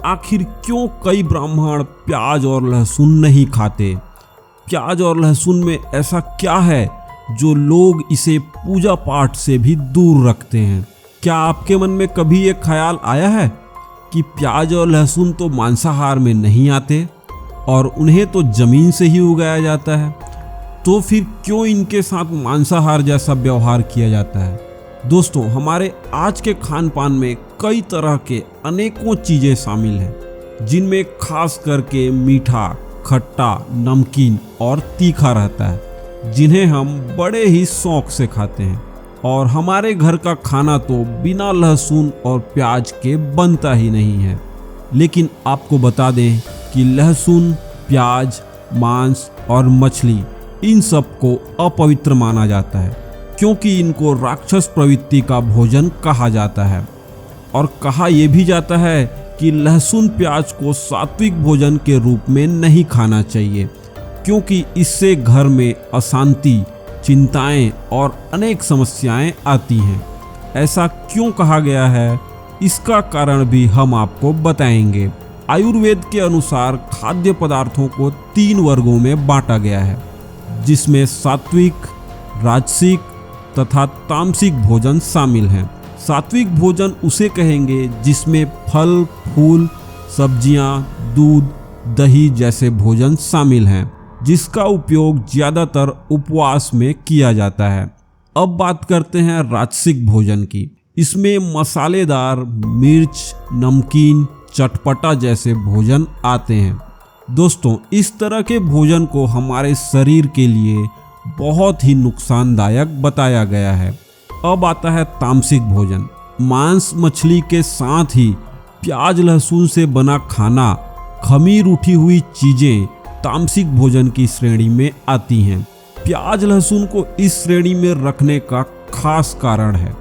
आखिर क्यों कई ब्राह्मण प्याज और लहसुन नहीं खाते? प्याज और लहसुन में ऐसा क्या है जो लोग इसे पूजा पाठ से भी दूर रखते हैं? क्या आपके मन में कभी ये ख्याल आया है कि प्याज और लहसुन तो मांसाहार में नहीं आते और उन्हें तो जमीन से ही उगाया जाता है, तो फिर क्यों इनके साथ मांसाहार जैसा व्यवहार किया जाता है? दोस्तों, हमारे आज के खान पान में कई तरह के अनेकों चीज़ें शामिल हैं, जिनमें खास करके मीठा, खट्टा, नमकीन और तीखा रहता है, जिन्हें हम बड़े ही शौक से खाते हैं। और हमारे घर का खाना तो बिना लहसुन और प्याज के बनता ही नहीं है। लेकिन आपको बता दें कि लहसुन, प्याज, मांस और मछली इन सब को अपवित्र माना जाता है, क्योंकि इनको राक्षस प्रवृत्ति का भोजन कहा जाता है। और कहा यह भी जाता है कि लहसुन प्याज को सात्विक भोजन के रूप में नहीं खाना चाहिए, क्योंकि इससे घर में अशांति, चिंताएं और अनेक समस्याएं आती हैं। ऐसा क्यों कहा गया है, इसका कारण भी हम आपको बताएंगे। आयुर्वेद के अनुसार खाद्य पदार्थों को 3 वर्गों में बांटा गया है, जिसमें सात्विक, राजसिक तथा तामसिक भोजन शामिल हैं। सात्विक भोजन उसे कहेंगे जिसमें फल, फूल, सब्जियां, दूध, दही जैसे भोजन शामिल हैं, जिसका उपयोग ज़्यादातर उपवास में किया जाता है। अब बात करते हैं राजसिक भोजन की। इसमें मसालेदार, मिर्च, नमकीन, चटपटा जैसे भोजन आते हैं। दोस्तों, इस तरह के भोजन को हमारे शरीर के लिए बहुत ही नुकसानदायक बताया गया है। अब आता है तामसिक भोजन। मांस, मछली के साथ ही प्याज, लहसुन से बना खाना, खमीर उठी हुई चीज़ें तामसिक भोजन की श्रेणी में आती हैं। प्याज, लहसुन को इस श्रेणी में रखने का खास कारण है।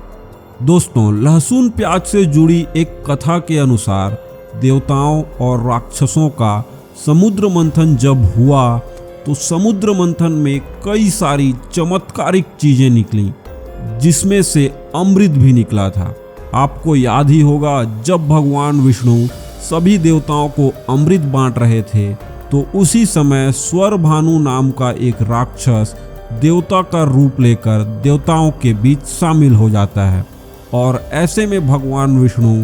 दोस्तों, लहसुन प्याज से जुड़ी एक कथा के अनुसार देवताओं और राक्षसों का समुद्र मंथन जब हुआ तो समुद्र मंथन में कई सारी चमत्कारिक चीजें निकली, जिसमें से अमृत भी निकला था। आपको याद ही होगा, जब भगवान विष्णु सभी देवताओं को अमृत बांट रहे थे तो उसी समय स्वर भानु नाम का एक राक्षस देवता का रूप लेकर देवताओं के बीच शामिल हो जाता है, और ऐसे में भगवान विष्णु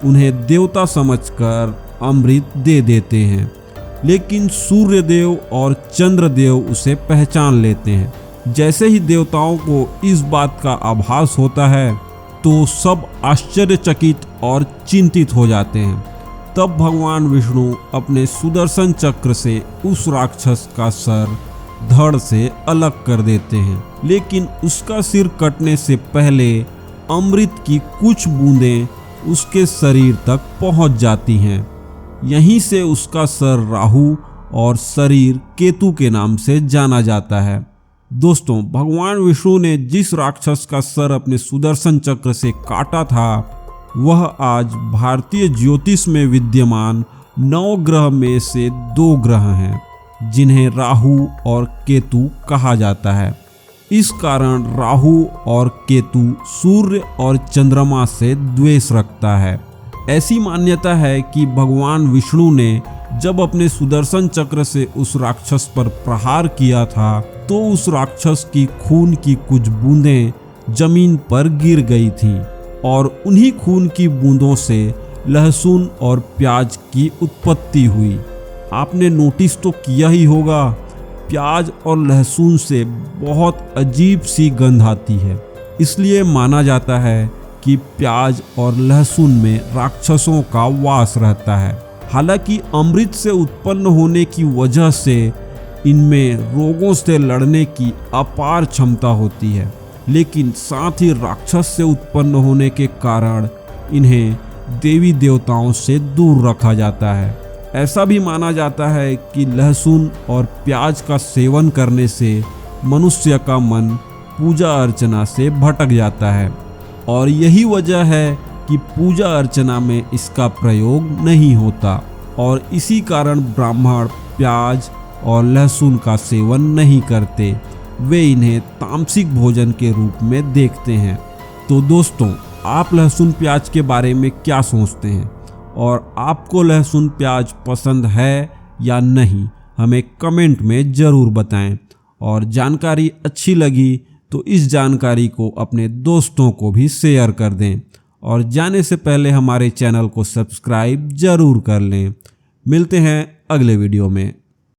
उन्हें देवता समझकर अमृत दे देते हैं। लेकिन सूर्यदेव और चंद्रदेव उसे पहचान लेते हैं। जैसे ही देवताओं को इस बात का आभास होता है तो सब आश्चर्यचकित और चिंतित हो जाते हैं। तब भगवान विष्णु अपने सुदर्शन चक्र से उस राक्षस का सर धड़ से अलग कर देते हैं, लेकिन उसका सिर कटने से पहले अमृत की कुछ बूंदें उसके शरीर तक पहुंच जाती हैं। यहीं से उसका सर राहु और शरीर केतु के नाम से जाना जाता है। दोस्तों, भगवान विष्णु ने जिस राक्षस का सर अपने सुदर्शन चक्र से काटा था, वह आज भारतीय ज्योतिष में विद्यमान 9 ग्रह में से 2 ग्रह हैं, जिन्हें राहु और केतु कहा जाता है। इस कारण राहु और केतु सूर्य और चंद्रमा से द्वेष रखता है। ऐसी मान्यता है कि भगवान विष्णु ने जब अपने सुदर्शन चक्र से उस राक्षस पर प्रहार किया था तो उस राक्षस की खून की कुछ बूंदें जमीन पर गिर गई थीं, और उन्हीं खून की बूंदों से लहसुन और प्याज की उत्पत्ति हुई। आपने नोटिस तो किया ही होगा, प्याज और लहसुन से बहुत अजीब सी गंध आती है। इसलिए माना जाता है कि प्याज और लहसुन में राक्षसों का वास रहता है। हालांकि अमृत से उत्पन्न होने की वजह से इनमें रोगों से लड़ने की अपार क्षमता होती है, लेकिन साथ ही राक्षस से उत्पन्न होने के कारण इन्हें देवी देवताओं से दूर रखा जाता है। ऐसा भी माना जाता है कि लहसुन और प्याज का सेवन करने से मनुष्य का मन पूजा अर्चना से भटक जाता है, और यही वजह है कि पूजा अर्चना में इसका प्रयोग नहीं होता, और इसी कारण ब्राह्मण प्याज और लहसुन का सेवन नहीं करते। वे इन्हें तामसिक भोजन के रूप में देखते हैं। तो दोस्तों, आप लहसुन प्याज के बारे में क्या सोचते हैं और आपको लहसुन प्याज पसंद है या नहीं, हमें कमेंट में ज़रूर बताएं। और जानकारी अच्छी लगी तो इस जानकारी को अपने दोस्तों को भी शेयर कर दें और जाने से पहले हमारे चैनल को सब्सक्राइब ज़रूर कर लें। मिलते हैं अगले वीडियो में।